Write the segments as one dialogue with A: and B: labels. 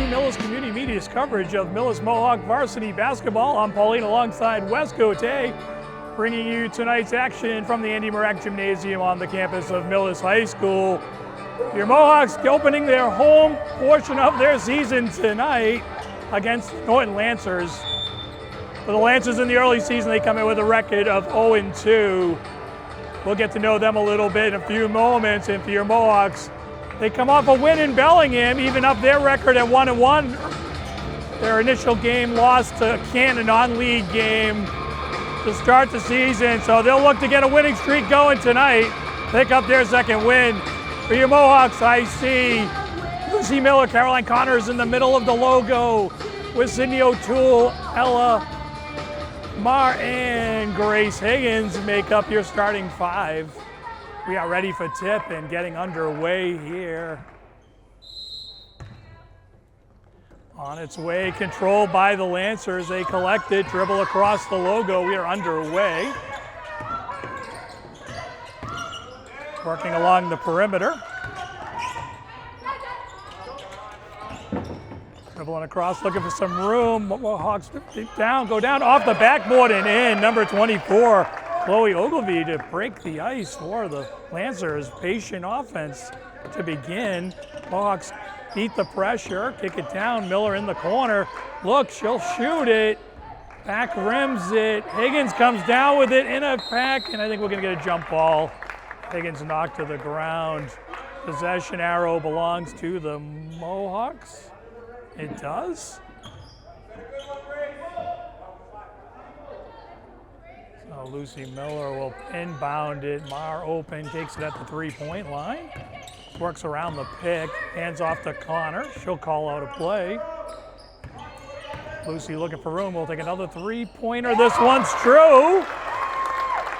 A: Millis Community Media's coverage of Millis Mohawk Varsity Basketball. I'm Pauline alongside Wes Gotay, bringing you tonight's action from the Andy Morak Gymnasium on the campus of Millis High School. Your Mohawks opening their home portion of their season tonight against Norton Lancers. For the Lancers in the early season, they come in with a record of 0-2. We'll get to know them a little bit in a few moments. And for your Mohawks, they come off a win in Bellingham, even up their record at 1-1. Their initial game lost to Canton, non-league game to start the season. So they'll look to get a winning streak going tonight, pick up their second win. For your Mohawks, I see Lucy Miller, Caroline Connors in the middle of the logo with Sydney O'Toole, Ella Marr, and Grace Higgins make up your starting five. We are ready for tip and getting underway here. On its way, controlled by the Lancers. They collect it, dribble across the logo. We are underway. Working along the perimeter. Dribbling across, looking for some room. Mohawks go down off the backboard and in. Number 24, Chloe Ogilvie to break the ice for the Lancers. Patient offense to begin. Mohawks beat the pressure, kick it down. Miller in the corner. Look, she'll shoot it. Back rims it. Higgins comes down with it in a pack, and I think we're going to get a jump ball. Higgins knocked to the ground. Possession arrow belongs to the Mohawks. It does. So Lucy Miller will inbound it. Marr open, takes it at the three-point line. Works around the pick, hands off to Connor. She'll call out a play. Lucy looking for room, will take another three-pointer. This one's true.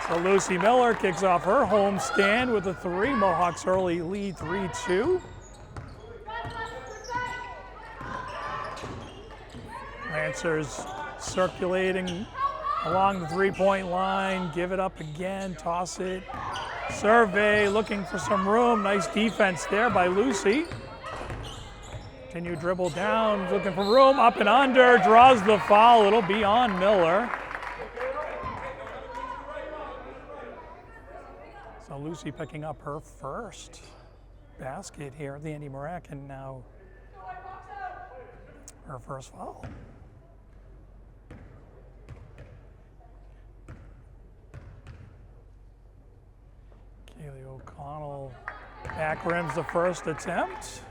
A: So Lucy Miller kicks off her home stand with a three. Mohawks early lead 3-2. Lancers circulating along the three-point line, give it up again, toss it. Survey looking for some room. Nice defense there by Lucy. Continue dribble down, looking for room, up and under, draws the foul. It'll be on Miller. So Lucy picking up her first basket here at the Andy Morak, and now her first foul. Kaylee O'Connell back rims the first attempt.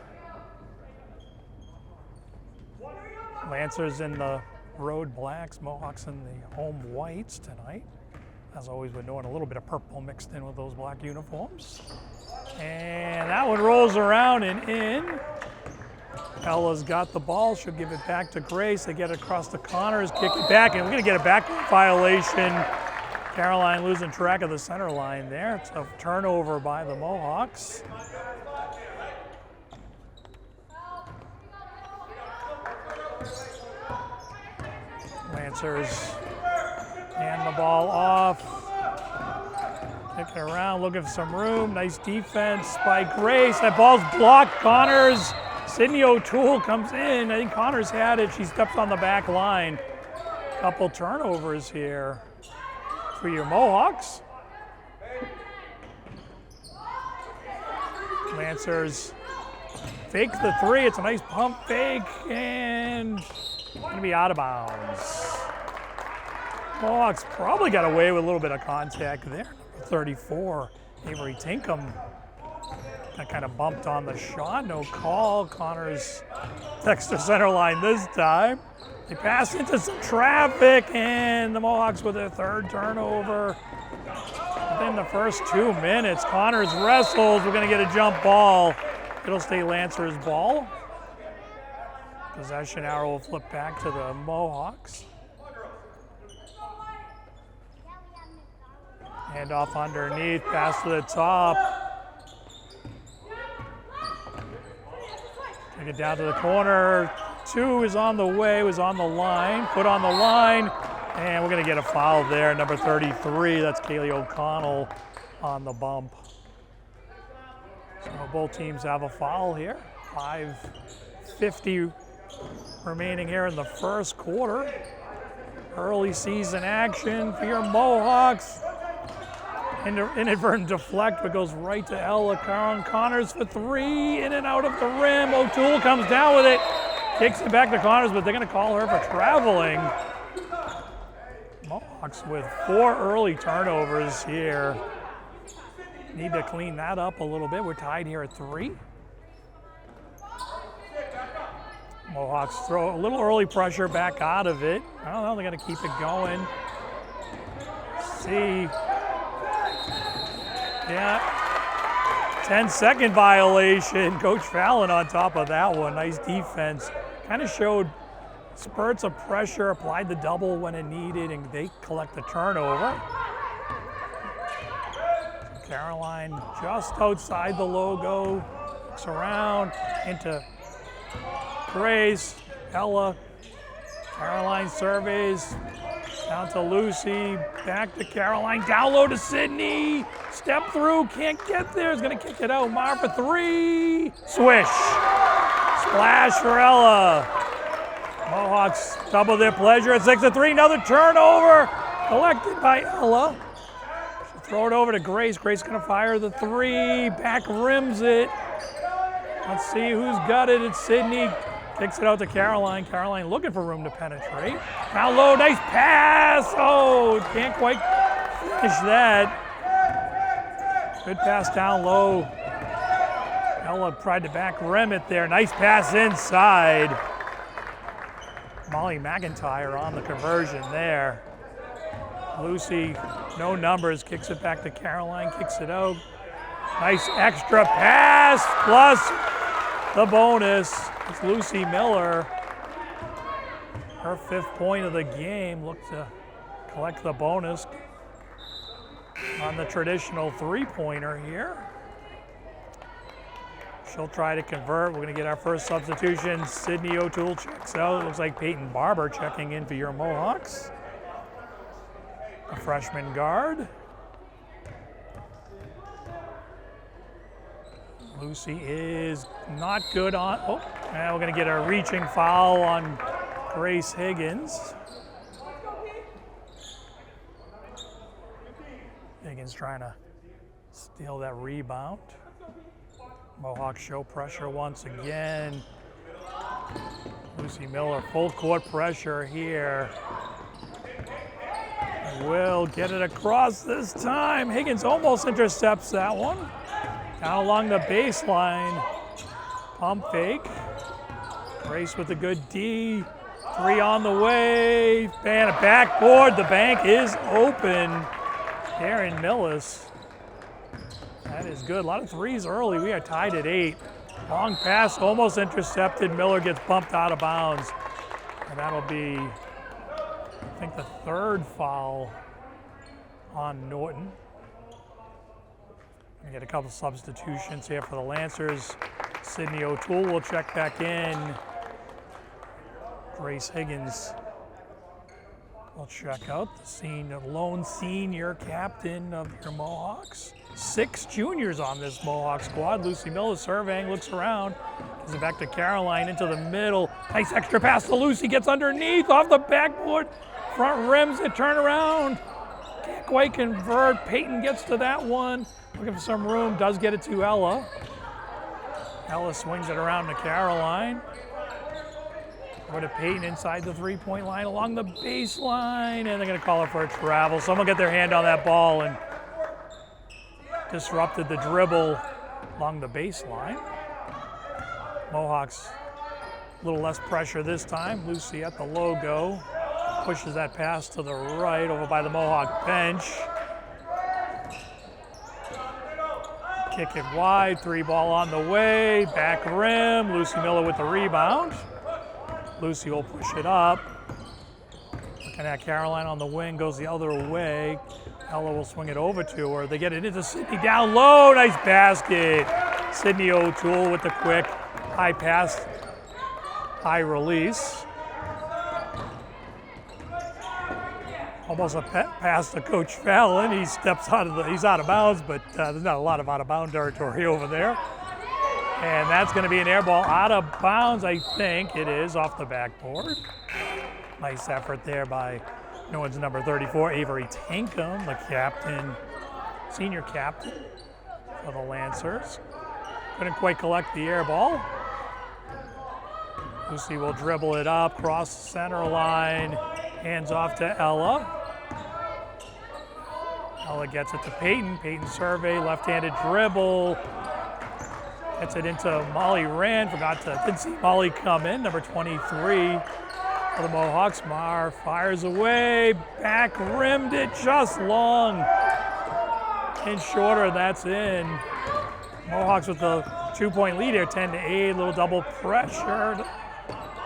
A: Lancers in the road blacks, Mohawks in the home whites tonight. As always, we're doing a little bit of purple mixed in with those black uniforms. And that one rolls around and in. Ella's got the ball, she'll give it back to Grace. They get it across to Connors, kick it back, and we're gonna get a back violation. Caroline losing track of the center line there. It's a turnover by the Mohawks. Lancers hand the ball off. Kicking around, looking for some room. Nice defense by Grace. That ball's blocked. Connors. Sydney O'Toole comes in. I think Connors had it. She steps on the back line. Couple turnovers here for your Mohawks. Lancers fake the three. It's a nice pump fake and gonna be out of bounds. Mohawks probably got away with a little bit of contact there. 34, Avery Tinkham. That kind of bumped on the shot. No call. Connors takes the center line this time. They pass into some traffic, and the Mohawks with their third turnover. Within the first 2 minutes, Connors wrestles. We're going to get a jump ball. It'll stay Lancers' ball. Possession arrow will flip back to the Mohawks. Hand off underneath, pass to the top. Take it down to the corner. Two is on the way, was on the line, put on the line, and we're going to get a foul there. Number 33, that's Kaylee O'Connell on the bump. So both teams have a foul here. 5:50 remaining here in the first quarter. Early season action for your Mohawks. Inadvertent deflect, but goes right to Ella. Connors for three, in and out of the rim. O'Toole comes down with it, kicks it back to Connors, but they're going to call her for traveling. Mohawks with 4 early turnovers here. Need to clean that up a little bit. We're tied here at 3. Mohawks throw a little early pressure back out of it. I don't know, they're going to keep it going. See. Yeah, 10-second violation. Coach Fallon on top of that one. Nice defense. Kind of showed spurts of pressure, applied the double when it needed, and they collect the turnover. Caroline just outside the logo. Looks around into Grace. Ella. Caroline surveys. Down to Lucy, back to Caroline, down low to Sydney. Step through, can't get there, is gonna kick it out. Mar for 3, swish. Splash for Ella. Mohawks double their pleasure at 6-3, another turnover. Collected by Ella. She'll throw it over to Grace. Grace gonna fire the 3, back rims it. Let's see who's got it, it's Sydney. Kicks it out to Caroline. Caroline looking for room to penetrate. Down low, nice pass. Oh, can't quite finish that. Good pass down low. Ella tried to back rim it there. Nice pass inside. Molly McIntyre on the conversion there. Lucy, no numbers, kicks it back to Caroline, kicks it out. Nice extra pass, plus the bonus. It's Lucy Miller. Her 5th point of the game. Look to collect the bonus on the traditional 3-pointer here. She'll try to convert. We're going to get our first substitution. Sydney O'Toole checks out. Looks like Peyton Barber checking in for your Mohawks. A freshman guard. Lucy is not good on, now we're going to get a reaching foul on Grace Higgins. Higgins trying to steal that rebound. Mohawks show pressure once again. Lucy Miller, full court pressure here. Will get it across this time. Higgins almost intercepts that one. Down along the baseline, pump fake. Grace with a good D. 3 on the way. And a backboard. The bank is open. Erin Millis. That is good. A lot of 3s early. We are tied at 8. Long pass, almost intercepted. Miller gets bumped out of bounds. And that'll be, I think, the 3rd foul on Norton. We get a couple substitutions here for the Lancers. Sydney O'Toole will check back in. Grace Higgins will check out. The lone senior captain of your Mohawks. 6 juniors on this Mohawk squad. Lucy Miller surveying, looks around. Gives it back to Caroline into the middle. Nice extra pass to Lucy, gets underneath, off the backboard. Front rims it, turn around. Can't quite convert. Peyton gets to that one. Looking for some room, does get it to Ella. Ella swings it around to Caroline. Over to Peyton inside the 3-point line along the baseline, and they're going to call it for a travel. Someone get their hand on that ball and disrupted the dribble along the baseline. Mohawks, a little less pressure this time. Lucy at the logo, pushes that pass to the right over by the Mohawk bench. Kick it wide, 3-ball on the way, back rim, Lucy Miller with the rebound. Lucy will push it up. Looking at Caroline on the wing, goes the other way. Ella will swing it over to her. They get it into Sydney down low, nice basket. Sydney O'Toole with the quick high pass, high release. Almost a pass to Coach Fallon. He steps out of he's out of bounds, but there's not a lot of out of bound territory over there. And that's going to be an air ball out of bounds, I think. It is off the backboard. Nice effort there by Norton's number 34, Avery Tankum, the captain, senior captain for the Lancers. Couldn't quite collect the air ball. Lucy will dribble it up, cross the center line, hands off to Ella. Ella gets it to Peyton. Peyton survey, left-handed dribble. Gets it into Molly Rand. Didn't see Molly come in, number 23 for the Mohawks. Mar fires away, back rimmed it just long. And shorter, that's in. Mohawks with the 2-point lead here, 10-8, little double pressure.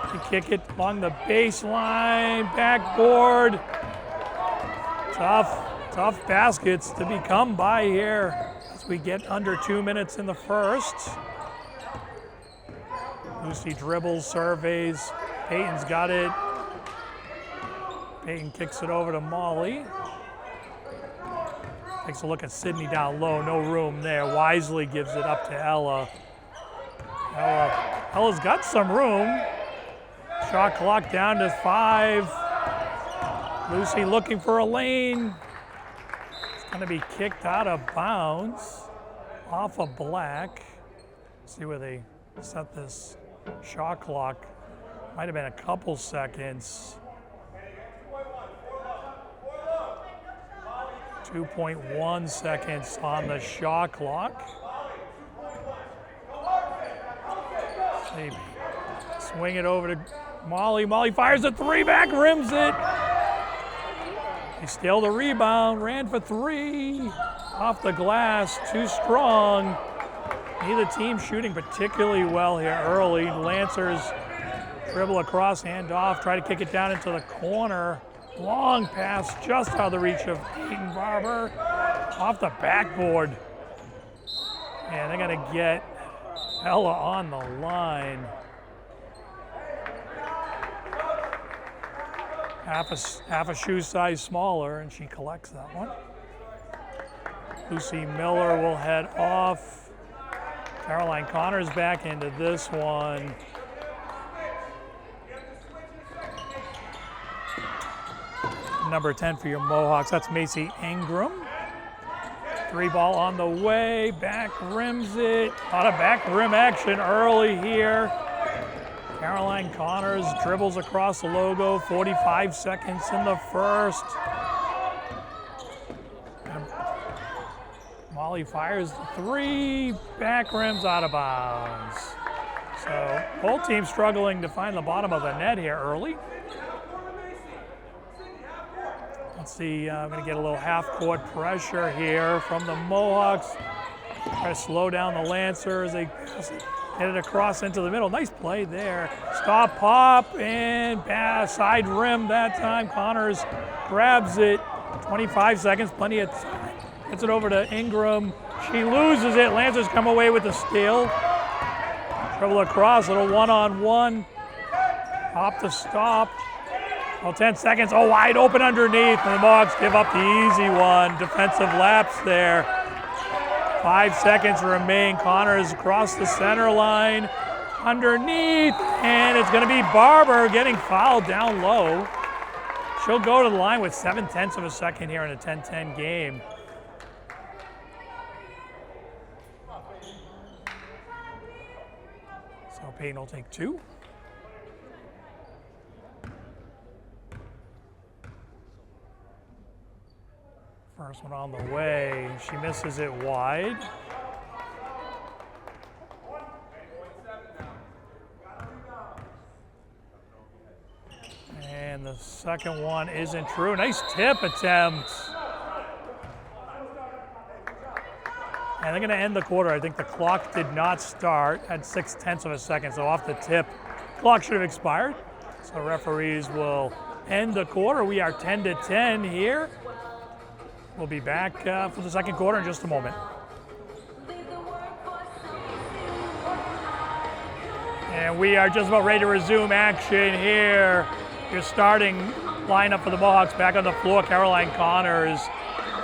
A: To kick it along the baseline, backboard. Tough baskets to become by here as we get under 2 minutes in the first. Lucy dribbles, surveys. Peyton's got it. Peyton kicks it over to Molly. Takes a look at Sydney down low, no room there. Wisely gives it up to Ella. Ella's got some room. Shot clock down to 5. Lucy looking for a lane. It's going to be kicked out of bounds off of Black. See where they set this shot clock. Might have been a couple seconds. 2.1 seconds on the shot clock. Maybe swing it over to Molly. Molly fires a 3, back rims it. They steal the rebound, ran for 3. Off the glass, too strong. Neither team shooting particularly well here early. Lancers dribble across, hand off, try to kick it down into the corner. Long pass just out of the reach of Peyton Barber. Off the backboard. And they're going to get Ella on the line. Half a shoe size smaller, and she collects that one. Lucy Miller will head off. Caroline Connors back into this one. Number 10 for your Mohawks, that's Macy Ingram. 3 ball on the way, back rims it. A lot of back rim action early here. Caroline Connors dribbles across the logo, 45 seconds in the first. And Molly fires the 3, back rims out of bounds. So both teams struggling to find the bottom of the net here early. Let's see, I'm going to get a little half-court pressure here from the Mohawks. Try to slow down the Lancers. They hit it across into the middle. Nice play there. Stop, pop, and pass. Side rim that time. Connors grabs it. 25 seconds, plenty of time. Gets it over to Ingram. She loses it. Lancers come away with the steal. Dribble across, little one-on-one. Pop to stop. Well, 10 seconds, wide open underneath, and the Mohawks give up the easy one. Defensive lapse there. 5 seconds remain. Connors across the center line, underneath, and it's going to be Barber getting fouled down low. She'll go to the line with 7/10 of a second here in a 10-10 game. So Payne will take 2. First one on the way. She misses it wide. And the second one isn't true. Nice tip attempt. And they're going to end the quarter. I think the clock did not start at 6/10 of a second. So off the tip, clock should have expired. So referees will end the quarter. We are 10-10 here. We'll be back for the second quarter in just a moment. And we are just about ready to resume action here. Your starting lineup for the Mohawks back on the floor. Caroline Connors,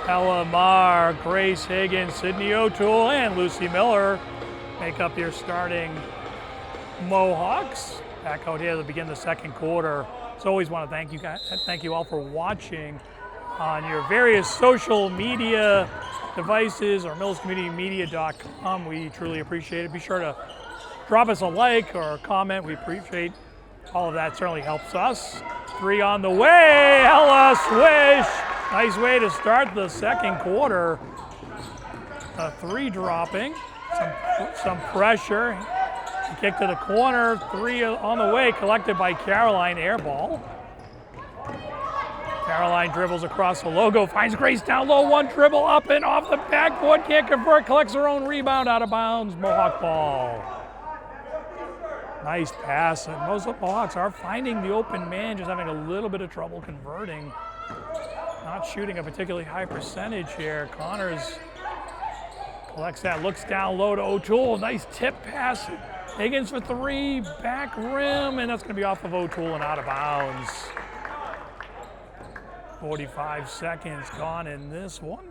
A: Ella Marr, Grace Higgins, Sydney O'Toole, and Lucy Miller. make up your starting Mohawks. Back out here to begin the second quarter. As always, want to thank you all for watching on your various social media devices or milliscommunitymedia.com. We truly appreciate it. Be sure to drop us a like or a comment. We appreciate all of that. Certainly helps us. 3 on the way. Hella swish. Nice way to start the second quarter. 3 dropping. Some pressure. Kick to the corner. 3 on the way. Collected by Caroline. Air ball. Caroline dribbles across the logo. Finds Grace down low. 1 dribble up and off the backboard. Can't convert. Collects her own rebound. Out of bounds. Mohawk ball. Nice pass. And most of the Mohawks are finding the open man, just having a little bit of trouble converting. Not shooting a particularly high percentage here. Connors collects that, looks down low to O'Toole. Nice tip pass. Higgins for 3, back rim, and that's going to be off of O'Toole and out of bounds. 45 seconds gone in this one.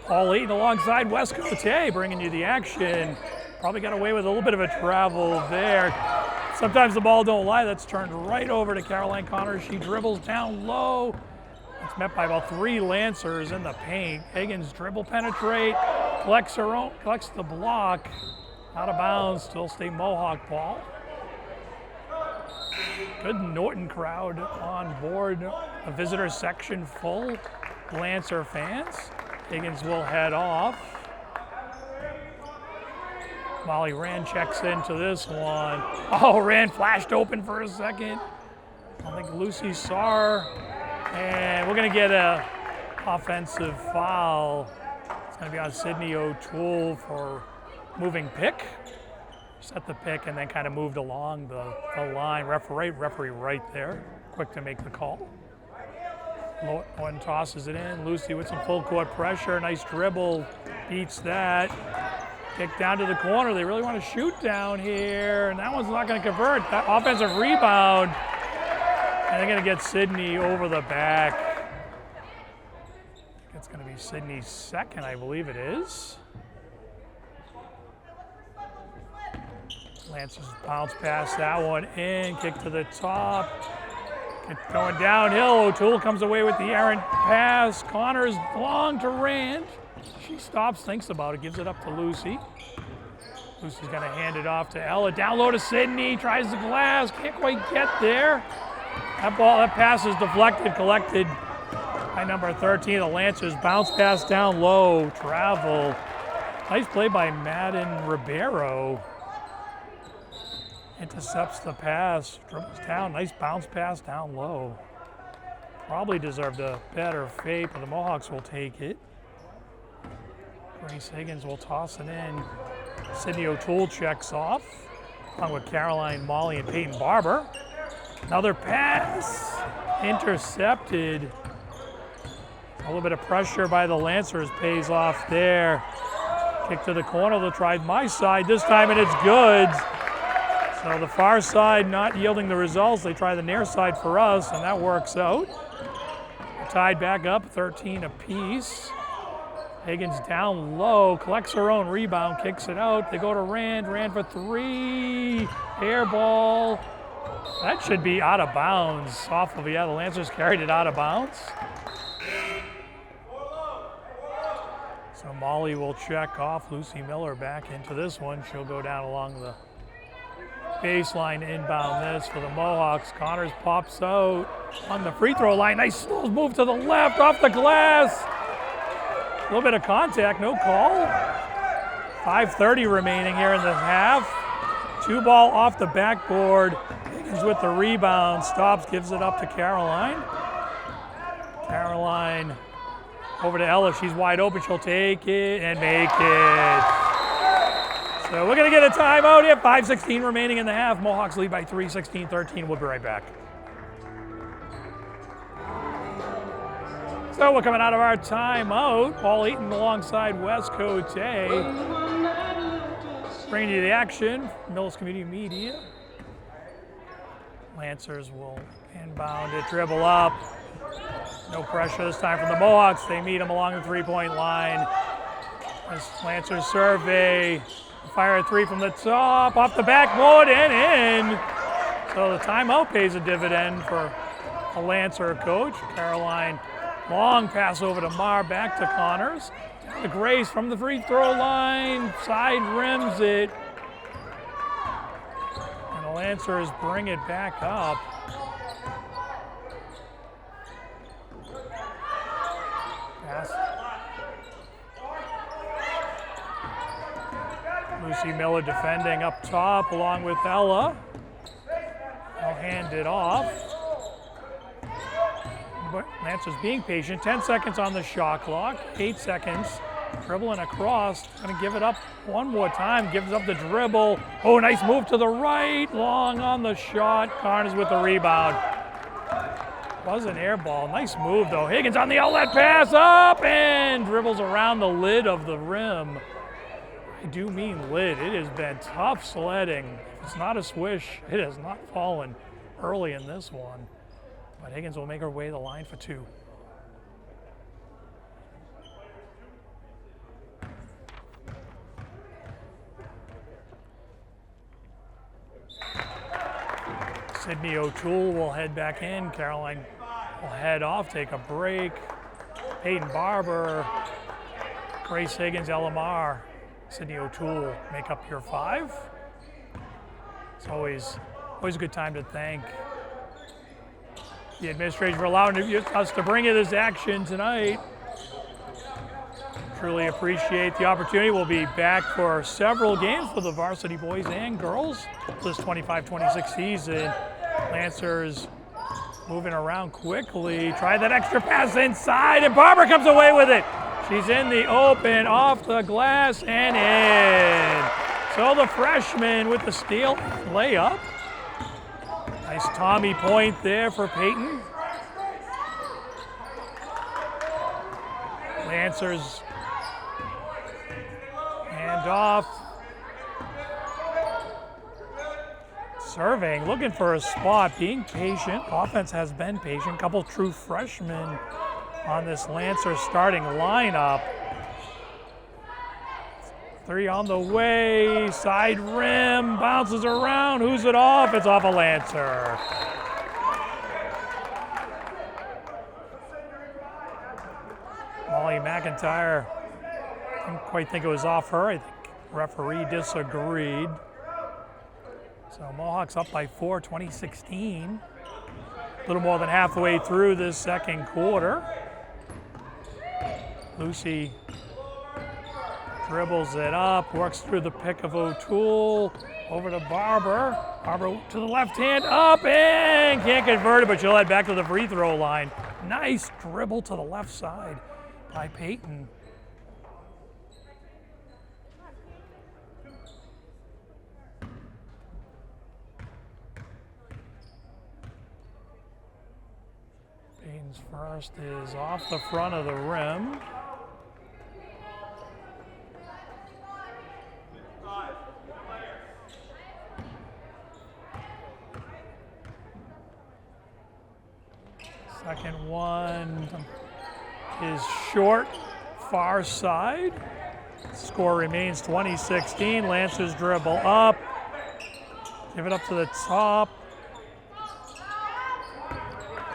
A: Pauline alongside West Gotay bringing you the action. Probably got away with a little bit of a travel there. Sometimes the ball don't lie. That's turned right over to Caroline Connors. She dribbles down low. It's met by about 3 Lancers in the paint. Higgins dribble penetrate, collects the block. Out of bounds, still stay Mohawk ball. Good Norton crowd on board. A visitor section full. Lancer fans. Higgins will head off. Molly Rand checks into this one. Oh, Rand flashed open for a second. I think Lucy saw her. And we're going to get a offensive foul. It's going to be on Sydney O'Toole for moving pick. Set the pick and then kind of moved along the line. Referee right there. Quick to make the call. Norton tosses it in. Lucy with some full court pressure. Nice dribble. Beats that. Kick down to the corner. They really want to shoot down here, and that one's not going to convert. That offensive rebound, and they're going to get Sydney over the back. It's going to be Sydney's second, I believe it is. Lancers bounce past that one in, kick to the top. Going downhill, O'Toole comes away with the errant pass. Connors long to Rand. She stops, thinks about it, gives it up to Lucy. Lucy's going to hand it off to Ella. Down low to Sydney, tries the glass, can't quite get there. That pass is deflected, collected by number 13. The Lancers bounce pass down low, travel. Nice play by Madden Ribeiro. Intercepts the pass, dribbles down, nice bounce pass down low. Probably deserved a better fate, but the Mohawks will take it. Grace Higgins will toss it in. Sydney O'Toole checks off, along with Caroline, Molly, and Peyton Barber. Another pass, intercepted. A little bit of pressure by the Lancers pays off there. Kick to the corner, they'll try my side this time, and it's good. So the far side not yielding the results. They try the near side for us, and that works out. We're tied back up, 13 apiece. Higgins down low, collects her own rebound, kicks it out. They go to Rand for 3. Air ball. That should be out of bounds. Off of, the Lancers carried it out of bounds. So Molly will check off. Lucy Miller back into this one. She'll go down along the baseline inbound this for the Mohawks. Connors pops out on the free throw line. Nice slow move to the left off the glass. A little bit of contact, no call. 5:30 remaining here in the half. 2 ball off the backboard. Higgins with the rebound, stops, gives it up to Caroline. Caroline over to Ella. If she's wide open, she'll take it and make it. So we're going to get a timeout here. 5:16 remaining in the half. Mohawks lead by 3, 16-13. We'll be right back. So we're coming out of our timeout. Paul Eaton alongside Wes Gotay. Bringing you the action. Millis Community Media. Lancers will inbound it, dribble up. No pressure this time from the Mohawks. They meet them along the 3-point line. This Lancers survey. Fire a three from the top, off the backboard and in. So the timeout pays a dividend for a Lancer coach. Caroline, long pass over to Marr, back to Connors. Down to Grace from the free throw line, side rims it. And the Lancers bring it back up. Pass. Lucy Miller defending up top along with Ella. They'll hand it off. But Lancers being patient. 10 seconds on the shot clock. 8 seconds. Dribbling across. Going to give it up one more time. Gives up the dribble. Oh, nice move to the right. Long on the shot. Connors with the rebound. Was an air ball. Nice move though. Higgins on the outlet pass. Up and dribbles around the lid of the rim. I do mean lid. It has been tough sledding. It's not a swish. It has not fallen early in this one. But Higgins will make her way to the line for two. Sydney O'Toole will head back in. Caroline will head off, take a break. Peyton Barber, Grace Higgins, Elamar, Sydney O'Toole make up your five. It's always a good time to thank the administration for allowing us to bring you this action tonight. Truly appreciate the opportunity. We'll be back for several games for the varsity boys and girls this 25-26 season. Lancers moving around quickly. Try that extra pass inside, and Barber comes away with it. She's in the open, off the glass, and in. So the freshman with the steal layup. Nice Tommy point there for Peyton. Lancers hand off. Serving, looking for a spot, being patient. Offense has been patient. Couple true freshmen on this Lancer starting lineup. Three on the way, side rim, bounces around. Who's it off? It's off a Lancer. Molly McIntyre, didn't quite think it was off her. I think referee disagreed. So Mohawks up by 4, 2016. A little more than halfway through this second quarter. Lucy dribbles it up, works through the pick of O'Toole, over to Barber. Barber to the left hand, up, and can't convert it, but she'll head back to the free throw line. Nice dribble to the left side by Peyton. Peyton's first is off the front of the rim. Second one is short, far side. Score remains 20-16. Lancers dribble up. Give it up to the top.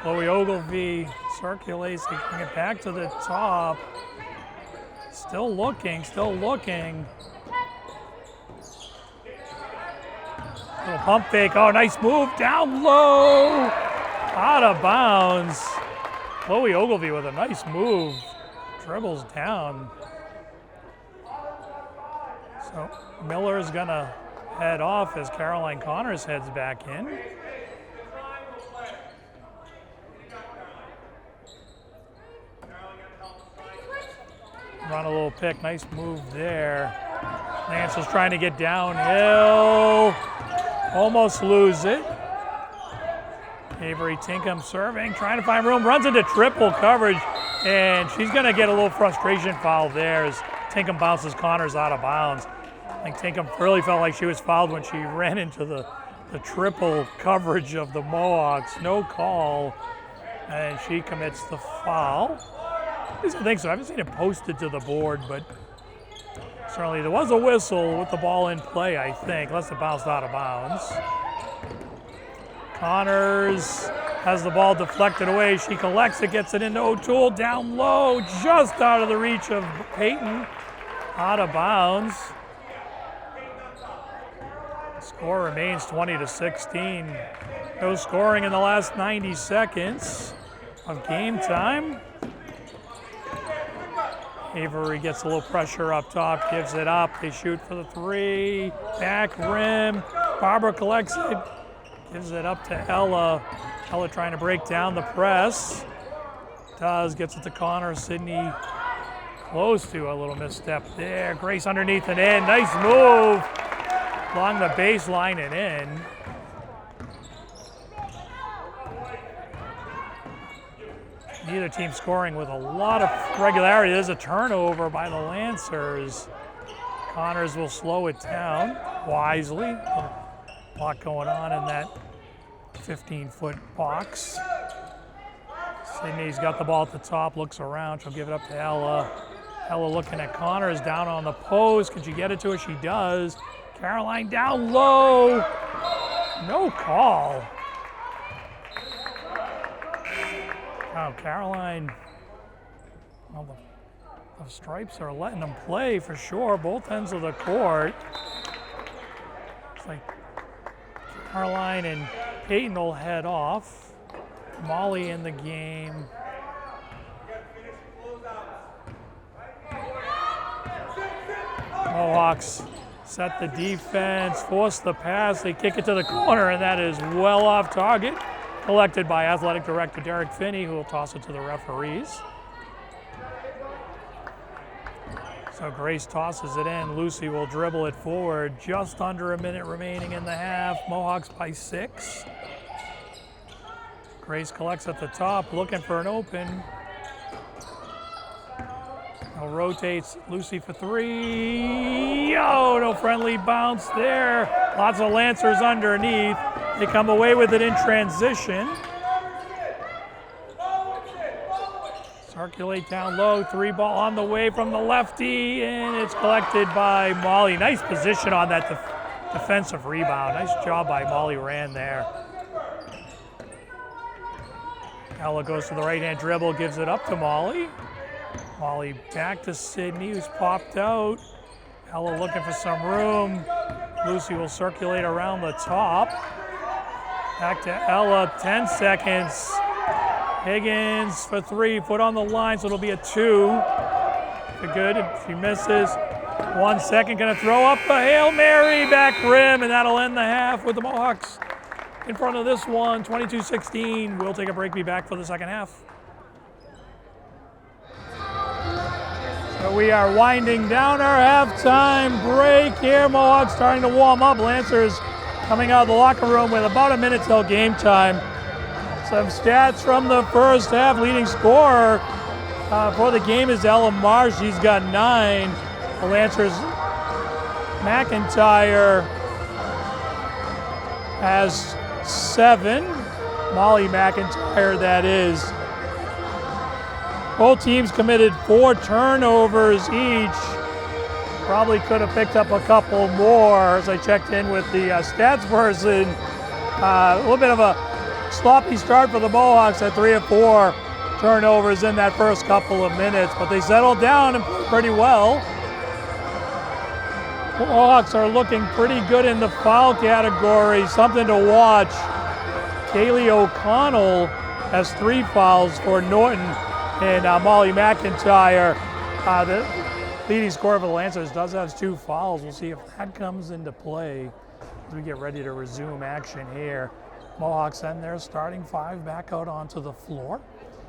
A: Chloe Ogilvie circulates, taking it back to the top. Still looking, still looking. Little pump fake. Oh, nice move down low. Out of bounds. Chloe Ogilvie with a nice move. Dribbles down. So Miller is going to head off as Caroline Connors heads back in. Run a little pick. Nice move there. Lance is trying to get downhill. Almost lose it. Avery Tinkham serving, trying to find room, runs into triple coverage, and she's going to get a little frustration foul there as Tinkham bounces Connors out of bounds. I think Tinkham really felt like she was fouled when she ran into the triple coverage of the Mohawks. No call, and she commits the foul. I think so. I haven't seen it posted to the board, but Certainly there was a whistle with the ball in play, I think, unless it bounced out of bounds. Connors has the ball deflected away. She collects it, gets it into O'Toole, down low, just out of the reach of Peyton, out of bounds. The score remains 20-16. No scoring in the last 90 seconds of game time. Avery gets a little pressure up top, gives it up. They shoot for the three. Back rim. Barbara collects it, gives it up to Ella. Ella trying to break down the press. Gets it to Connor. Sydney close to a little misstep there. Grace underneath and in. Nice move along the baseline and in. Neither team scoring with a lot of regularity. There's a turnover by the Lancers. Connors will slow it down wisely. A lot going on in that 15-foot box. Sydney's got the ball at the top, looks around. She'll give it up to Ella. Ella looking at Connors down on the post. Can she get it to her? She does. Caroline down low. No call. Wow, Caroline, well, the Stripes are letting them play for sure, both ends of the court. It's like Caroline and Peyton will head off. Molly in the game. Mohawks set the defense, force the pass, they kick it to the corner, and that is well off target. Collected by Athletic Director Derek Finney, who will toss it to the referees. So Grace tosses it in. Lucy will dribble it forward. Just under a minute remaining in the half. Mohawks by 6. Grace collects at the top, looking for an open. Now rotates Lucy for 3. Oh, no friendly bounce there. Lots of Lancers underneath. They come away with it in transition. Circulate down low, 3 ball on the way from the lefty, and it's collected by Molly. Nice position on that defensive rebound. Nice job by Molly Rand there. Ella goes to the right-hand dribble, gives it up to Molly. Molly back to Sydney, who's popped out. Ella looking for some room. Lucy will circulate around the top. Back to Ella, 10 seconds. Higgins for 3, foot on the line, so it'll be a 2. Good, if she misses. 1 second, gonna throw up a Hail Mary, back rim, and that'll end the half with the Mohawks in front of this one, 22-16. We'll take a break, be back for the second half. So we are winding down our halftime break here. Mohawks starting to warm up. Lancers coming out of the locker room with about a minute till game time. Some stats from the first half. Leading scorer for the game is Ella Marsh. She's got 9. The Lancers, McIntyre has 7. Molly McIntyre, that is. Both teams committed 4 turnovers each. Probably could have picked up a couple more as I checked in with the stats person. A little bit of a sloppy start for the Mohawks at 3 or 4 turnovers in that first couple of minutes, but they settled down and played pretty well. The Mohawks are looking pretty good in the foul category, something to watch. Kaylee O'Connell has 3 fouls for Norton, and Molly McIntyre, the leading scorer for the Lancers, does have 2 fouls. We'll see if that comes into play as we get ready to resume action here. Mohawks send their starting 5 back out onto the floor.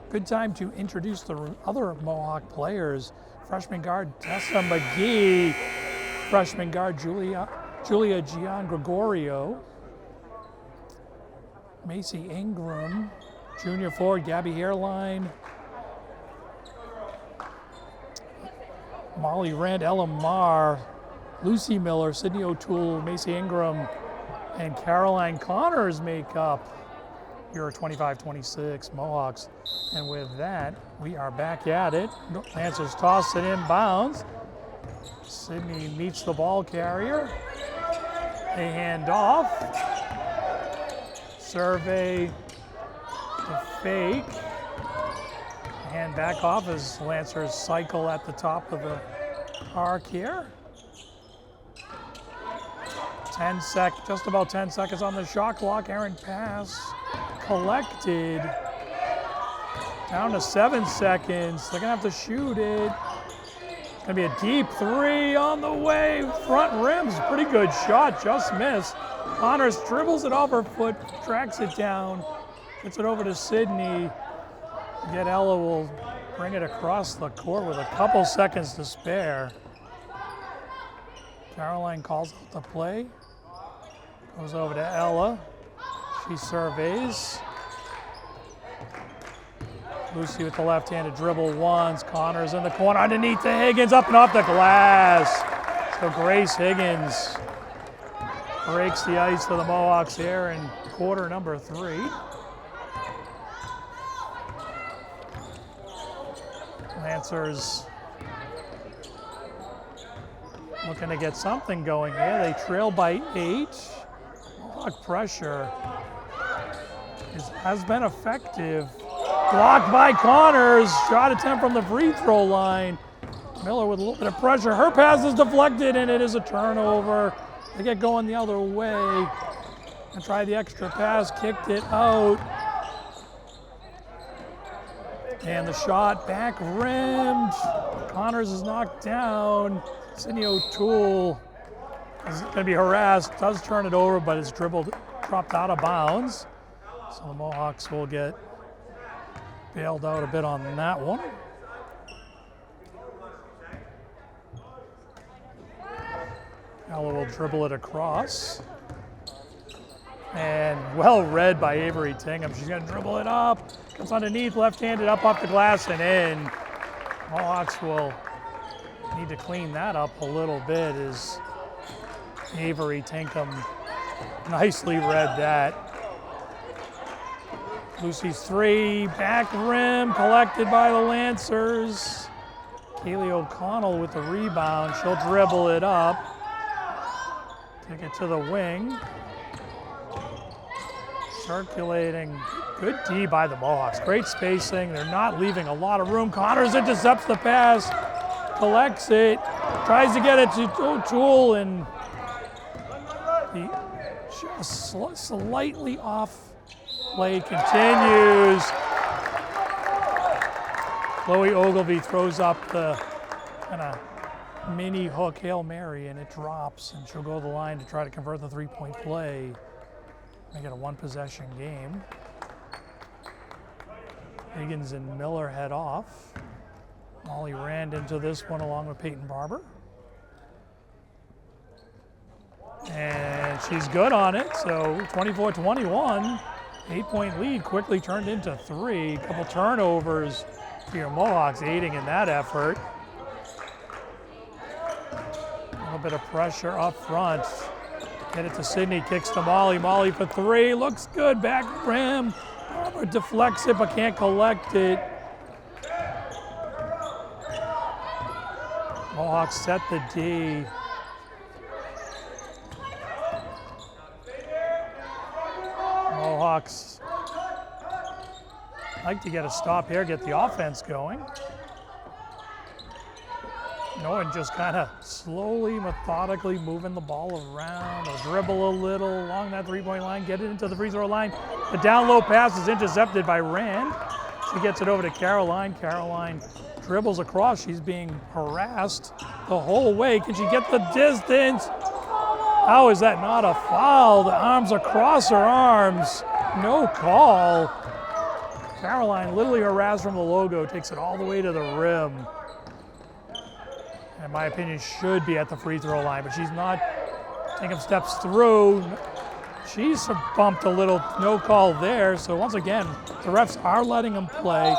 A: Good time to introduce the other Mohawk players. Freshman guard Tessa McGee, freshman guard Julia Gian Gregorio, Macy Ingram, junior forward Gabby Hairline, Molly Rand, Ella Marr, Lucy Miller, Sydney O'Toole, Macy Ingram, and Caroline Connors make up your 25-26 Mohawks. And with that, we are back at it. Lancers toss it inbounds. Sydney meets the ball carrier. They hand off. Survey the fake. Hand back off as Lancers cycle at the top of the arc here. Just about 10 seconds on the shot clock. Errant pass collected. Down to 7 seconds. They're gonna have to shoot it. It's gonna be a deep three on the way. Front rim's pretty good shot, just missed. Connors dribbles it off her foot, tracks it down, gets it over to Sydney. Yet Ella will bring it across the court with a couple seconds to spare. Caroline calls out the play. Goes over to Ella. She surveys. Lucy with the left-handed dribble once. Connors in the corner underneath to Higgins, up and off the glass. So Grace Higgins breaks the ice for the Mohawks here in quarter number 3. Lancers looking to get something going here. They trail by 8. Mohawk pressure has been effective. Blocked by Connors. Shot attempt from the free throw line. Miller with a little bit of pressure. Her pass is deflected and it is a turnover. They get going the other way. And try the extra pass, kicked it out. And the shot back rimmed. Connors is knocked down. Sydney O'Toole is going to be harassed. Does turn it over, but it's dropped out of bounds. So the Mohawks will get bailed out a bit on that one. Ella will dribble it across. And well read by Avery Tingham. She's going to dribble it up. Comes underneath, left-handed, up off the glass and in. Mohawks will need to clean that up a little bit as Avery Tinkham nicely read that. Lucy's three, back rim, collected by the Lancers. Kaylee O'Connell with the rebound. She'll dribble it up. Take it to the wing. Circulating. Good D by the Mohawks. Great spacing. They're not leaving a lot of room. Connors intercepts the pass. Collects it. Tries to get it to O'Toole and slightly off. Play continues. Chloe Ogilvie throws up the kind of mini hook Hail Mary and it drops and she'll go to the line to try to convert the three-point play. Make it a one-possession game. Higgins and Miller head off. Molly Rand into this one along with Peyton Barber. And she's good on it, so 24-21. 8-point lead quickly turned into 3. A couple turnovers for your Mohawks aiding in that effort. A little bit of pressure up front. Get it to Sydney, kicks to Molly. Molly for 3, looks good, back rim. Barber deflects it but can't collect it. Mohawks set the D. Mohawks like to get a stop here, get the offense going. Norton just kind of slowly, methodically moving the ball around. They'll dribble a little along that three-point line, get it into the free throw line. The down low pass is intercepted by Rand. She gets it over to Caroline. Caroline dribbles across. She's being harassed the whole way. Can she get the distance? How is that not a foul? The arms across her arms. No call. Caroline, literally harassed from the logo, takes it all the way to the rim. In my opinion, should be at the free throw line, but she's not. Taking steps through. She's bumped a little, no call there. So once again, the refs are letting them play,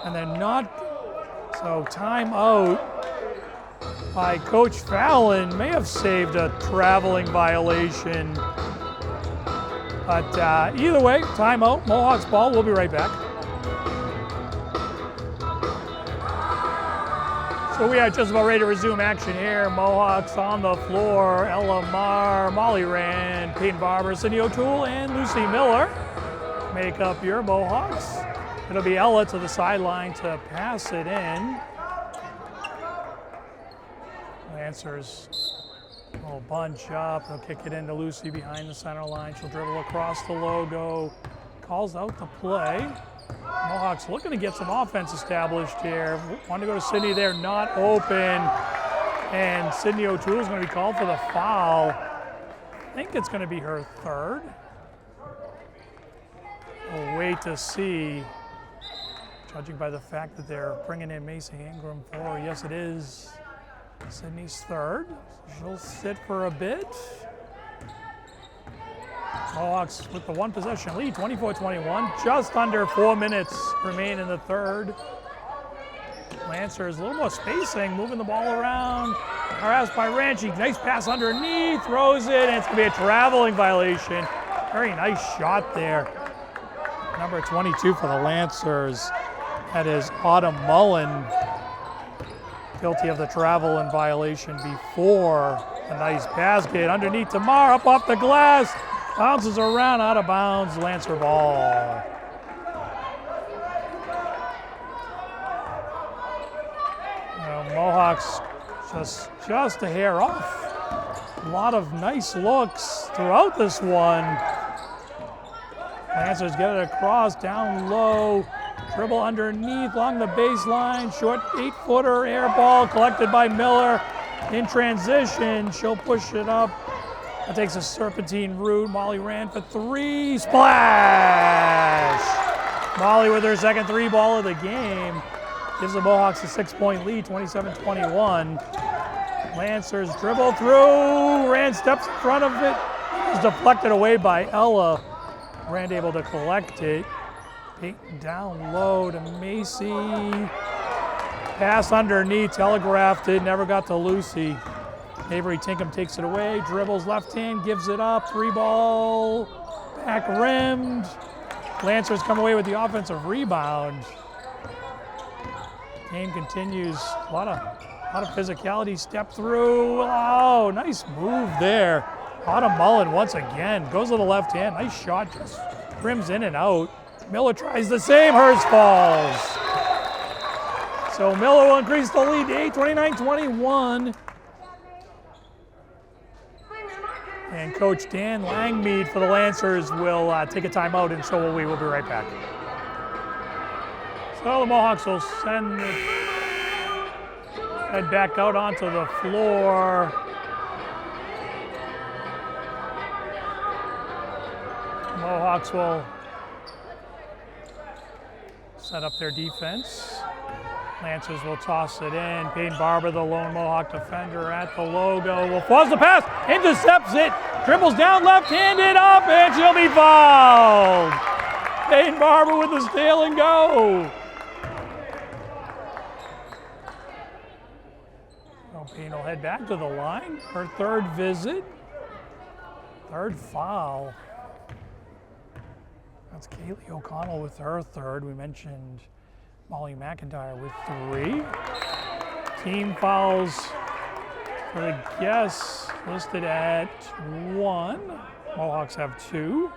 A: and they're not. So timeout by Coach Fallon may have saved a traveling violation. But either way, timeout, Mohawks ball. We'll be right back. So we are just about ready to resume action here. Mohawks on the floor. Ella Marr, Molly Rand, Peyton Barber, Cindy O'Toole, and Lucy Miller make up your Mohawks. It'll be Ella to the sideline to pass it in. Lancers will bunch up. They'll kick it into Lucy behind the center line. She'll dribble across the logo. Calls out the play. Mohawks looking to get some offense established here. Want to go to Sydney there, not open. And Cindy O'Toole is going to be called for the foul. I think it's going to be her third. We'll wait to see. Judging by the fact that they're bringing in Macy Ingram for, yes it is Sydney's third. She'll sit for a bit. Mohawks with the one possession lead, 24-21. Just under 4 minutes remain in the third. Lancers a little more spacing, moving the ball around. Harassed by Ranchi, nice pass underneath, throws it, and it's gonna be a traveling violation. Very nice shot there. Number 22 for the Lancers. That is Autumn Mullen, guilty of the travel in violation before a nice basket. Underneath to Marr, up off the glass. Bounces around, out of bounds, Lancer ball. Mohawks just a hair off. A lot of nice looks throughout this one. Lancers get it across, down low, dribble underneath along the baseline, short 8-footer, air ball collected by Miller. In transition, she'll push it up. That takes a serpentine route. Molly Rand for three. Splash! Molly with her second three ball of the game. Gives the Mohawks a 6-point lead, 27-21. Lancers dribble through. Rand steps in front of it. It's deflected away by Ella. Rand able to collect it. Peyton down low to Macy. Pass underneath, telegraphed it, never got to Lucy. Avery Tinkham takes it away, dribbles left hand, gives it up, three ball, back rimmed. Lancers come away with the offensive rebound. Game continues, a lot of physicality, step through. Oh, nice move there. Autumn Mullen once again, goes to the left hand, nice shot, just rims in and out. Miller tries the same, hers falls. So Miller will increase the lead to 29-21. And Coach Dan Langmead for the Lancers will take a timeout, and so will we. We'll be right back. So the Mohawks will head back out onto the floor. Mohawks will set up their defense. Lancers will toss it in. Peyton Barber, the lone Mohawk defender at the logo, will force the pass, intercepts it, dribbles down left-handed up, and she'll be fouled. Peyton Barber with the steal and go. Peyton will head back to the line. Her third visit, third foul. That's Kaylee O'Connell with her third. We mentioned Molly McIntyre with three. Team fouls for the guests listed at 1. Mohawks have 2.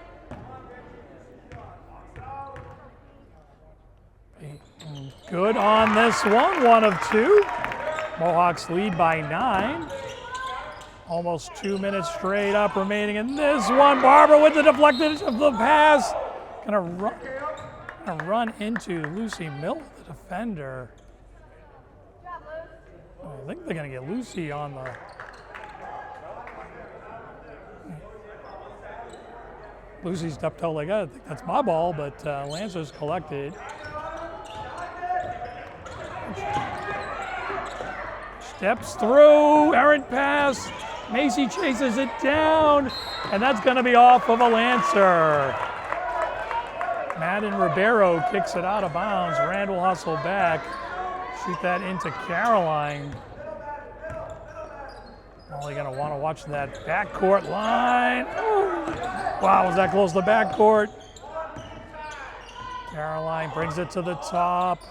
A: Good on this one, 1 of 2. Mohawks lead by 9. Almost 2 minutes straight up remaining in this one. Barber with the deflected of the pass. Gonna run into Lucy Miller, the defender. I think they're gonna get Lucy on the. Lucy stepped out like, I think that's my ball, but Lancers collected. Steps through, errant pass. Macy chases it down, and that's gonna be off of a Lancer. Madden Ribeiro kicks it out of bounds. Rand will hustle back. Shoot that into Caroline. Only gonna want to watch that backcourt line. Ooh. Wow, was that close to the backcourt? Caroline brings it to the top.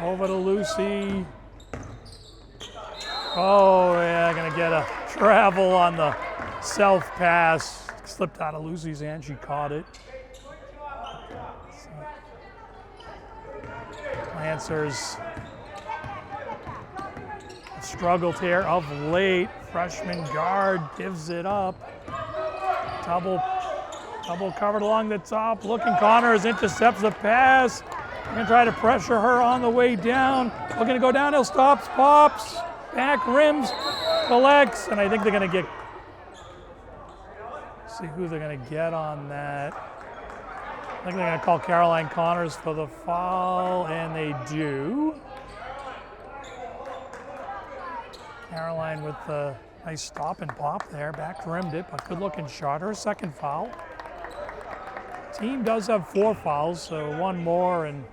A: Over to Lucy. Oh, yeah, gonna get a travel on the self pass. Slipped out of Lucy's hand, she caught it. Lancers struggled here of late. Freshman guard gives it up. Double covered along the top. Looking Connors intercepts the pass. Gonna try to pressure her on the way down. Looking to go downhill, stops, pops, back rims, collects, and I think they're gonna get. See who they're gonna get on that. I think they're gonna call Caroline Connors for the foul, and they do. Caroline with the nice stop and pop there, back rimmed it, but good looking shot. Her second foul. Team does have 4 fouls, so 1 more and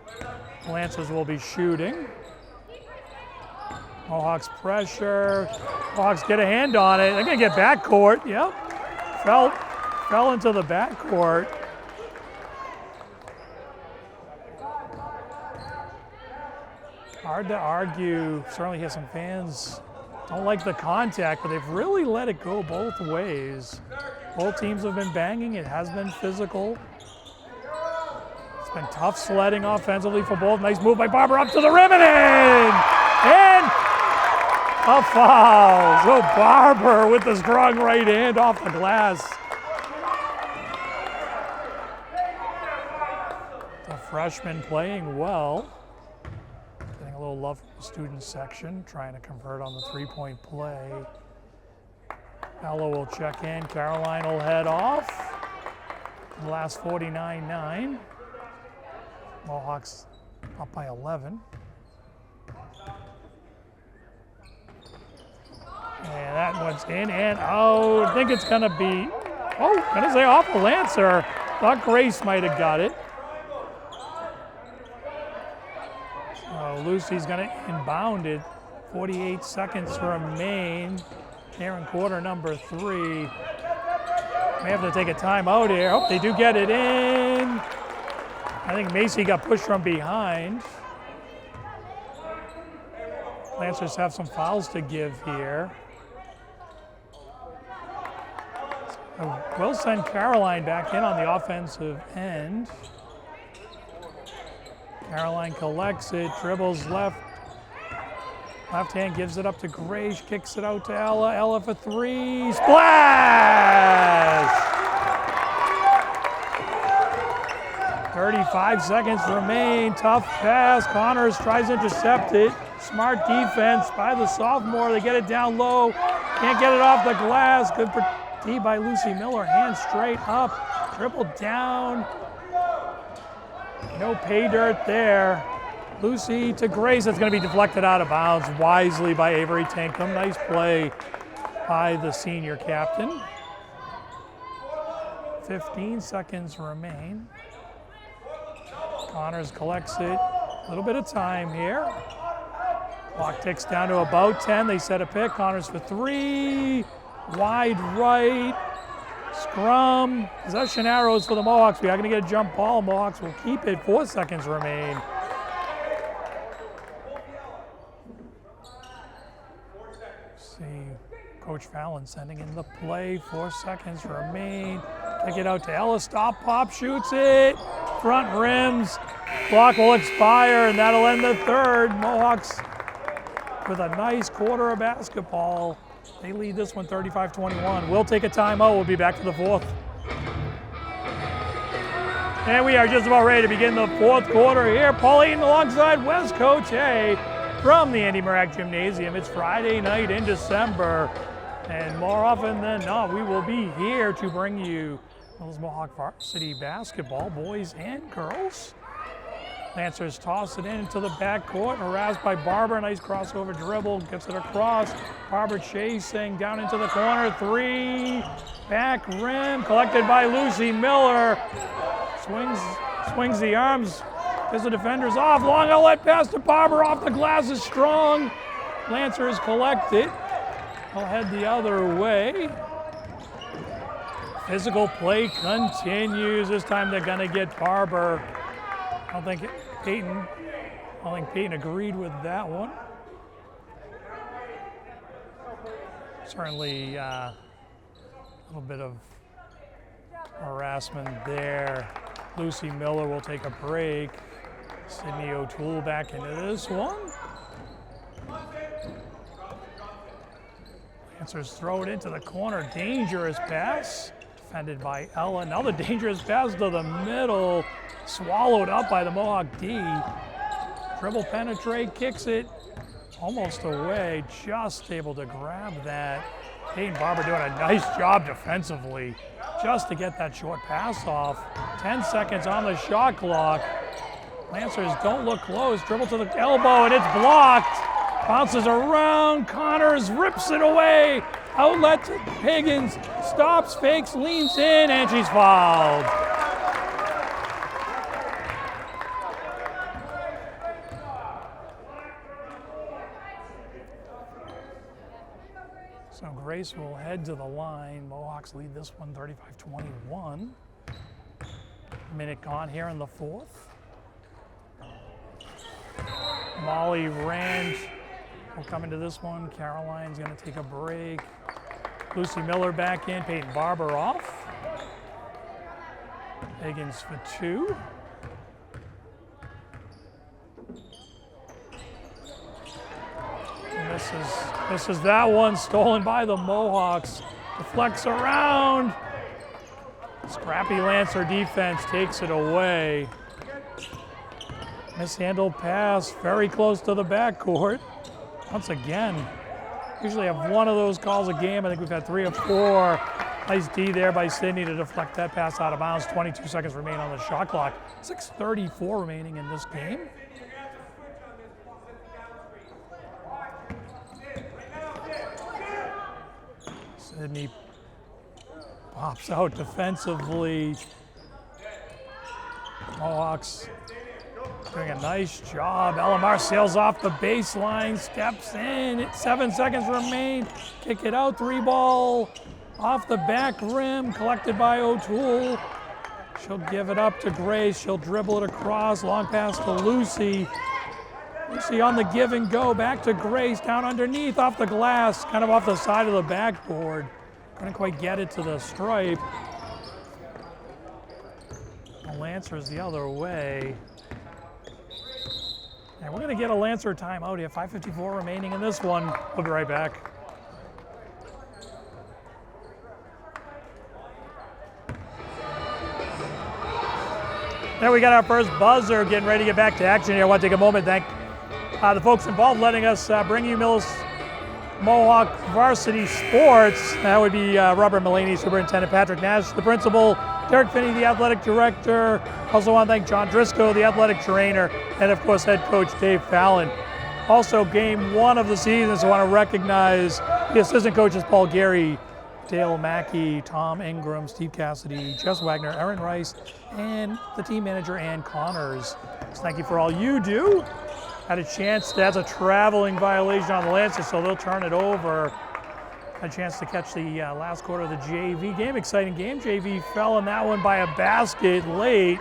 A: Lancers will be shooting. Mohawks pressure. Mohawks get a hand on it. They're gonna get backcourt. Yep. Fell into the backcourt. Hard to argue. Certainly have some fans don't like the contact, but they've really let it go both ways. Both teams have been banging. It has been physical. It's been tough sledding offensively for both. Nice move by Barber up to the rim and in! And a foul. So Barber with the strong right hand off the glass. The freshman playing well. Getting a little love from the student section, trying to convert on the 3-point play. Ella will check in. Caroline will head off. The last 49-9. Mohawks up by 11. And that one's in and out. I think it's gonna be, gonna say off the Lancer. Thought Grace might have got it. Lucy's gonna inbound it. 48 seconds remain. Here in quarter number 3. May have to take a timeout here. Oh, they do get it in. I think Macy got pushed from behind. Lancers have some fouls to give here. So we'll send Caroline back in on the offensive end. Caroline collects it, dribbles left. Left hand gives it up to Gray, she kicks it out to Ella. Ella for 3, splash! 35 seconds remain, tough pass. Connors tries to intercept it. Smart defense by the sophomore. They get it down low, can't get it off the glass. Good D by Lucy Miller, hand straight up, dribble down. No pay dirt there. Lucy to Grace, it's going to be deflected out of bounds wisely by Avery Tankum. Nice play by the senior captain. 15 seconds remain. Connors collects it. A little bit of time here. Clock ticks down to about 10. They set a pick. Connors for 3. Wide right. Scrum. Possession arrows for the Mohawks. We are going to get a jump ball. Mohawks will keep it. 4 seconds remain. Coach Fallon sending in the play. 4 seconds remain. Kick it out to Ella. Stop, pop, shoots it. Front rims. Clock will expire, and that'll end the third. Mohawks with a nice quarter of basketball. They lead this one 35-21. We'll take a timeout. We'll be back for the fourth. And we are just about ready to begin the fourth quarter here. Pauline alongside West Gotay from the Andy Murrack Gymnasium. It's Friday night in December. And more often than not, we will be here to bring you Millis Mohawk Varsity basketball, boys and girls. Lancers toss it into the backcourt, harassed by Barber. Nice crossover dribble, gets it across. Barber chasing down into the corner. 3, back rim, collected by Lucy Miller. Swings the arms as the defender's off. Long outlet pass to Barber, off the glass is strong. Lancers collect it. I'll head the other way. Physical play continues. This time they're gonna get Barber. I don't think Peyton agreed with that one. Certainly a little bit of harassment there. Lucy Miller will take a break. Sydney O'Toole back into this one. Lancers throw it into the corner. Dangerous pass. Defended by Ella. Another dangerous pass to the middle. Swallowed up by the Mohawk D. Dribble penetrate, kicks it almost away. Just able to grab that. Peyton Barber doing a nice job defensively just to get that short pass off. 10 seconds on the shot clock. Lancers don't look close. Dribble to the elbow and it's blocked. Bounces around. Connors rips it away. Outlet to Higgins. Stops, fakes, leans in, and she's fouled. So Grace will head to the line. Mohawks lead this one 35-21. Minute gone here in the fourth. Molly Rand will come into this one. Caroline's going to take a break. Lucy Miller back in. Peyton Barber off. Higgins for two. And this is that one stolen by the Mohawks. Deflects around. Scrappy Lancer defense takes it away. Mishandled pass, very close to the backcourt. Once again, usually have one of those calls a game. I think we've had 3 or 4. Nice D there by Sydney to deflect that pass out of bounds. 22 seconds remain on the shot clock. 6:34 remaining in this game. Sydney pops out defensively. Mohawks doing a nice job. Elamar sails off the baseline, steps in. 7 seconds remain. Kick it out, 3 ball. Off the back rim, collected by O'Toole. She'll give it up to Grace. She'll dribble it across. Long pass to Lucy. Lucy on the give and go. Back to Grace. Down underneath, off the glass. Kind of off the side of the backboard. Couldn't quite get it to the stripe. The Lancers the other way. And we're going to get a Lancer timeout here. 5:54 remaining in this one. We'll be right back. There we got our first buzzer, getting ready to get back to action here. I want to take a moment and thank the folks involved letting us bring you Millis Mohawk Varsity Sports. That would be Robert Mullaney, Superintendent Patrick Nash, the principal, Derek Finney, the athletic director. Also want to thank John Driscoll, the athletic trainer, and of course head coach Dave Fallon. Also game 1 of the season, so I want to recognize the assistant coaches Paul Gary, Dale Mackey, Tom Ingram, Steve Cassidy, Jess Wagner, Aaron Rice, and the team manager, Ann Connors. So thank you for all you do. Had a chance, that's a traveling violation on the Lancers, so they'll turn it over. Had a chance to catch the last quarter of the JV game. Exciting game. JV fell in that one by a basket late.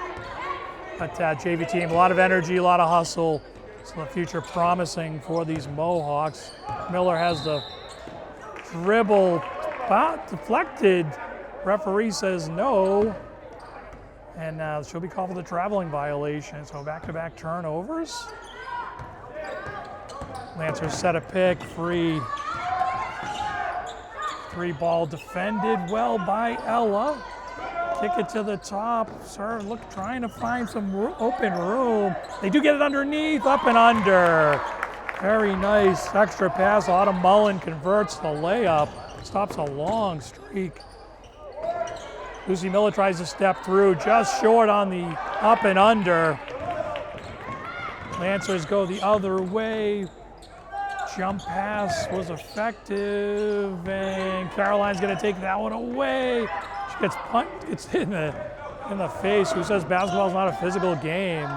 A: But JV team, a lot of energy, a lot of hustle. So the future promising for these Mohawks. Miller has the dribble. Deflected. Referee says no. And she'll be called for the traveling violation. So back-to-back turnovers. Lancers set a pick, free. 3 ball defended well by Ella. Kick it to the top. Serve, look, trying to find some open room. They do get it underneath, up and under. Very nice extra pass. Autumn Mullen converts the layup. Stops a long streak. Lucy Miller tries to step through, just short on the up and under. Lancers go the other way. Jump pass was effective, and Caroline's going to take that one away. She gets punched, gets hit in the face. Who says basketball's not a physical game?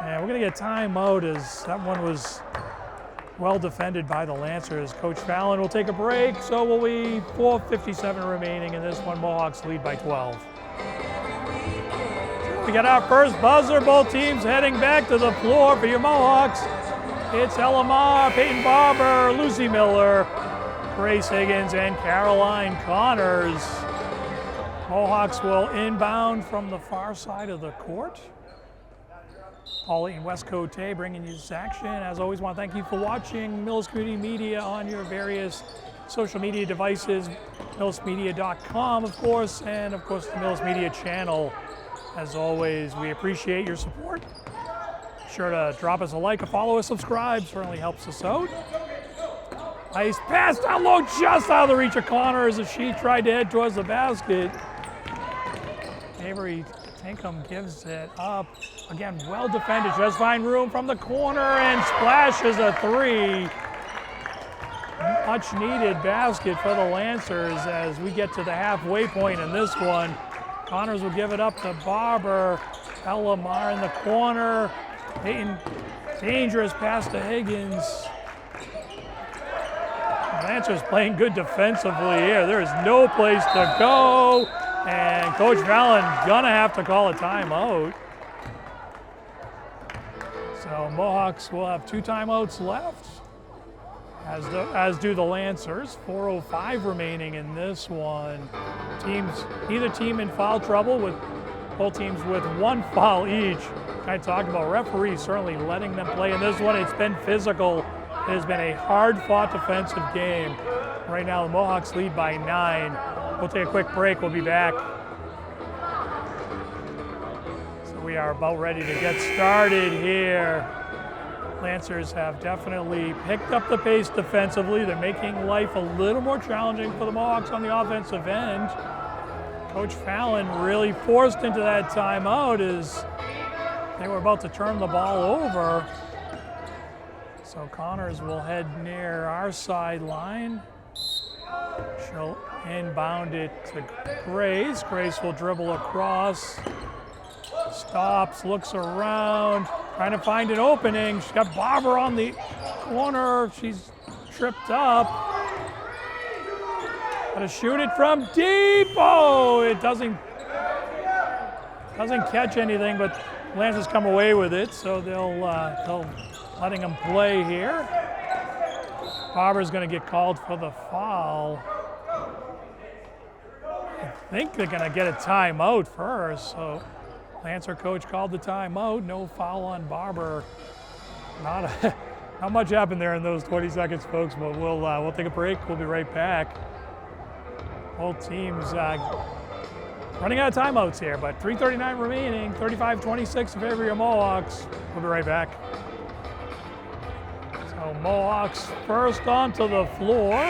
A: And we're going to get timeout as that one was well defended by the Lancers. Coach Fallon will take a break, so will we. 4:57 remaining in this one. Mohawks lead by 12. We got our first buzzer. Both teams heading back to the floor for your Mohawks. It's Elamar, Peyton Barber, Lucy Miller, Grace Higgins, and Caroline Connors. Mohawks will inbound from the far side of the court. Pauline, West Gotay bringing you this action. As always, I want to thank you for watching Millis Community Media on your various social media devices, millismedia.com, of course, and of course the Millis Media channel. As always, we appreciate your support. Be sure to drop us a like, a follow, a subscribe. Certainly helps us out. Nice pass down low, just out of the reach of Connors as she tried to head towards the basket. Avery Tankum gives it up. Again, well defended. Just find room from the corner and splashes a three. Much needed basket for the Lancers as we get to the halfway point in this one. Connors will give it up to Barber. Elamar in the corner. Peyton, dangerous pass to Higgins. Lancers playing good defensively here. There is no place to go. And Coach Fallon gonna have to call a timeout. So Mohawks will have 2 timeouts left, as do the Lancers. 4:05 remaining in this one. Either team in foul trouble, with both teams with 1 foul each. I talked about referees certainly letting them play in this one. It's been physical. It has been a hard-fought defensive game. Right now, the Mohawks lead by 9. We'll take a quick break. We'll be back. So we are about ready to get started here. Lancers have definitely picked up the pace defensively. They're making life a little more challenging for the Mohawks on the offensive end. Coach Fallon really forced into that timeout as they were about to turn the ball over. So Connors will head near our sideline. She'll inbound it to Grace. Grace will dribble across. Stops, looks around, trying to find an opening. She's got Barber on the corner. She's tripped up. Gotta shoot it from deep. Oh, it doesn't catch anything, but Lancers come away with it, so they'll letting them play here. Barber's gonna get called for the foul. I think they're gonna get a timeout first, so Lancer coach called the timeout. No foul on Barber. Not much happened there in those 20 seconds, folks, but we'll take a break. We'll be right back. Both teams running out of timeouts here, but 3:39 remaining, 35-26 in favor of your Mohawks. We'll be right back. So Mohawks first onto the floor.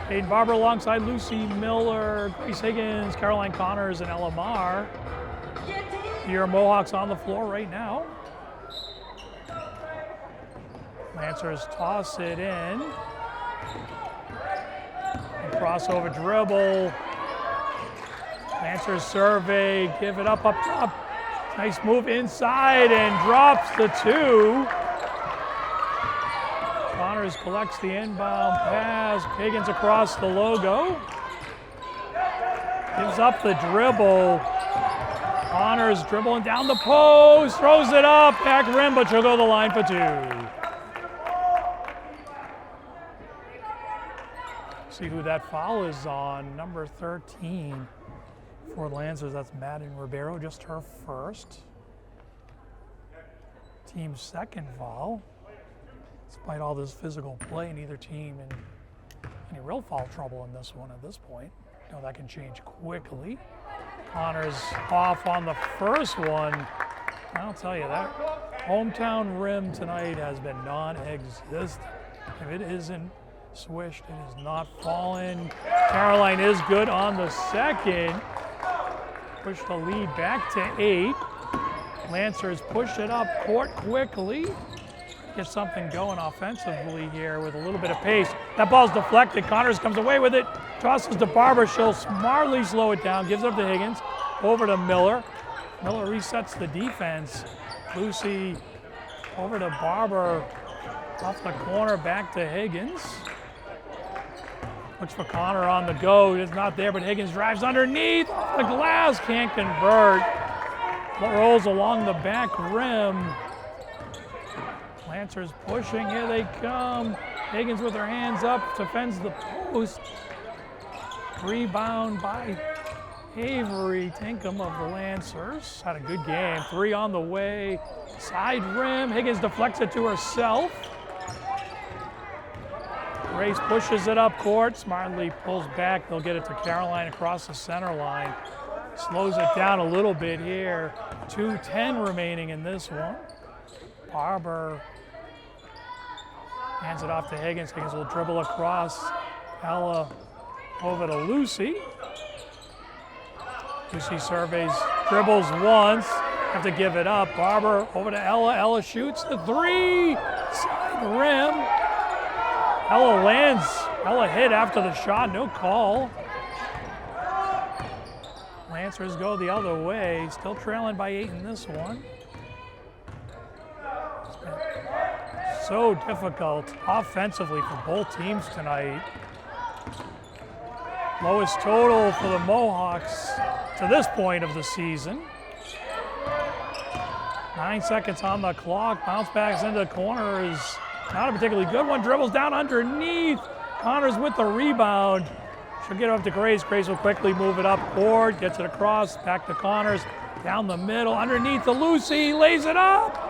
A: Peyton Barber alongside Lucy Miller, Grace Higgins, Caroline Connors, and Elamar. Your Mohawks on the floor right now. Lancers toss it in. And crossover dribble. Lancers survey, give it up top. Nice move inside and drops the 2. Connors collects the inbound pass. Higgins across the logo. Gives up the dribble. Connors dribbling down the post, throws it up, back rim, but she'll go to the line for 2. See who that foul is on, number 13 for the Lancers. That's Madden Ribeiro, just her first. Team's second foul. Despite all this physical play, neither team in any real foul trouble in this one at this point. You know, that can change quickly. Connors off on the first one. I'll tell you, that hometown rim tonight has been non-existent. If it isn't swished, it is not fallen. Caroline is good on the second. Push the lead back to 8. Lancers push it up court quickly. Get something going offensively here with a little bit of pace. That ball's deflected. Connors comes away with it. Tosses to Barber. She'll smartly slow it down. Gives up to Higgins. Over to Miller. Miller resets the defense. Lucy over to Barber. Off the corner, back to Higgins. Looks for Connor on the go. It's not there, but Higgins drives underneath. Off the glass. Can't convert. Rolls along the back rim. Lancers pushing, here they come. Higgins with her hands up, defends the post. Rebound by Avery Tinkham of the Lancers. Had a good game, 3 on the way. Side rim, Higgins deflects it to herself. Grace pushes it up court, smartly pulls back. They'll get it to Caroline across the center line. Slows it down a little bit here. 2:10 remaining in this one. Barber hands it off to Higgins. Higgins will dribble across. Ella over to Lucy. Lucy surveys, dribbles once, have to give it up. Barber over to Ella. Ella shoots the 3, side rim. Ella lands. Ella hit after the shot, no call. Lancers go the other way, still trailing by 8 in this one. It's been so difficult offensively for both teams tonight. Lowest total for the Mohawks to this point of the season. 9 seconds on the clock, bounce backs into the corner is not a particularly good one, dribbles down underneath. Connors with the rebound. She'll get it up to Grace. Grace will quickly move it up court, gets it across, back to Connors, down the middle, underneath to Lucy, lays it up.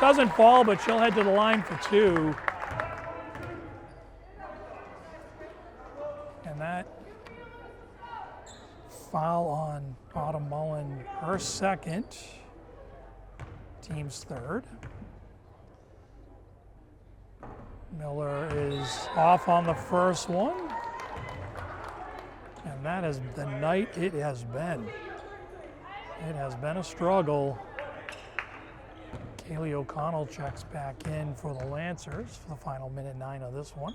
A: Doesn't fall, but she'll head to the line for 2. And that foul on Autumn Mullen, her second, team's third. Miller is off on the first one. And that is the night it has been. It has been a struggle. Kaylee O'Connell checks back in for the Lancers for the final minute 9 of this one.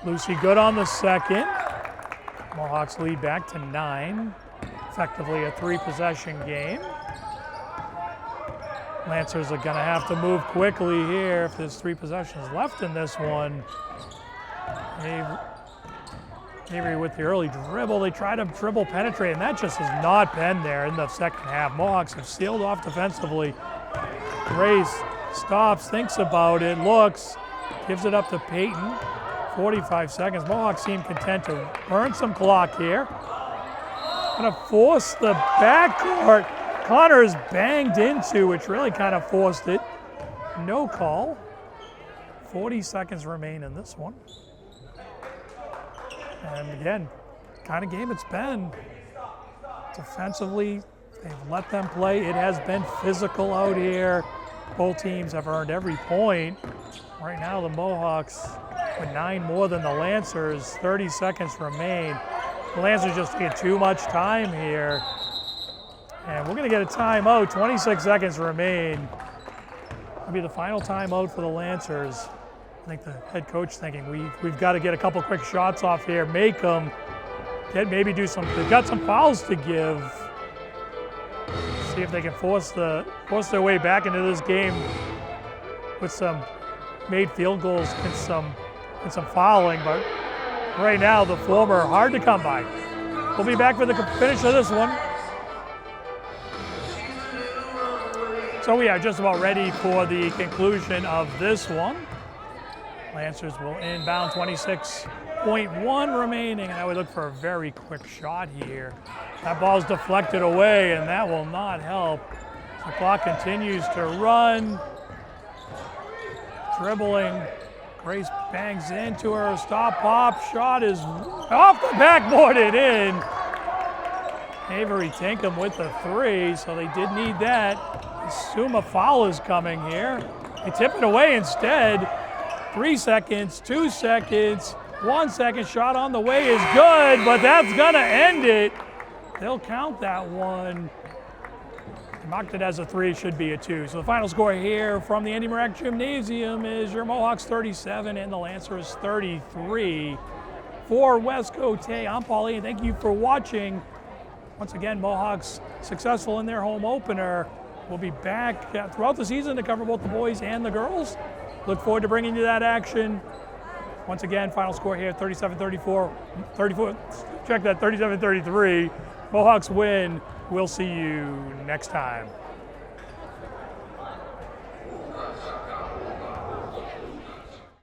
A: Lucy good on the second. Mohawks lead back to 9. Effectively a 3-possession game. Lancers are going to have to move quickly here if there's 3 possessions left in this one. Avery with the early dribble. They try to dribble penetrate, and that just has not been there in the second half. Mohawks have sealed off defensively. Grace stops, thinks about it, looks, gives it up to Peyton. 45 seconds. Mohawks seem content to burn some clock here. Gonna force the backcourt. Connors banged into, which really kind of forced it. No call. 40 seconds remain in this one. And again, kind of game it's been. Defensively, they've let them play. It has been physical out here. Both teams have earned every point. Right now, the Mohawks with 9 more than the Lancers. 30 seconds remain. The Lancers just get too much time here. And we're going to get a timeout. 26 seconds remain. That'll be the final timeout for the Lancers. I think the head coach thinking we've got to get a couple quick shots off here, make them, maybe do some. They've got some fouls to give. See if they can force their way back into this game with some made field goals and some fouling. But right now, the former are hard to come by. We'll be back for the finish of this one. So we are just about ready for the conclusion of this one. Lancers will inbound, 26.1 remaining, and I would look for a very quick shot here. That ball's deflected away, and that will not help. The clock continues to run. Dribbling, Grace bangs into her, stop, pop, shot is off the backboard and in. Avery Tinkham with the 3, so they did need that. Assume a foul is coming here. They tip it away instead. 3 seconds, 2 seconds, 1 second, shot on the way is good, but that's gonna end it. They'll count that one. Marked it as a 3, should be a 2. So the final score here from the Andy Morak Gymnasium is your Mohawks 37 and the Lancers 33. For West Gotay, I'm Pauline. Thank you for watching. Once again, Mohawks successful in their home opener. We'll be back throughout the season to cover both the boys and the girls. Look forward to bringing you that action. Once again, final score here, 37-34, check that, 37-33. Mohawks win. We'll see you next time.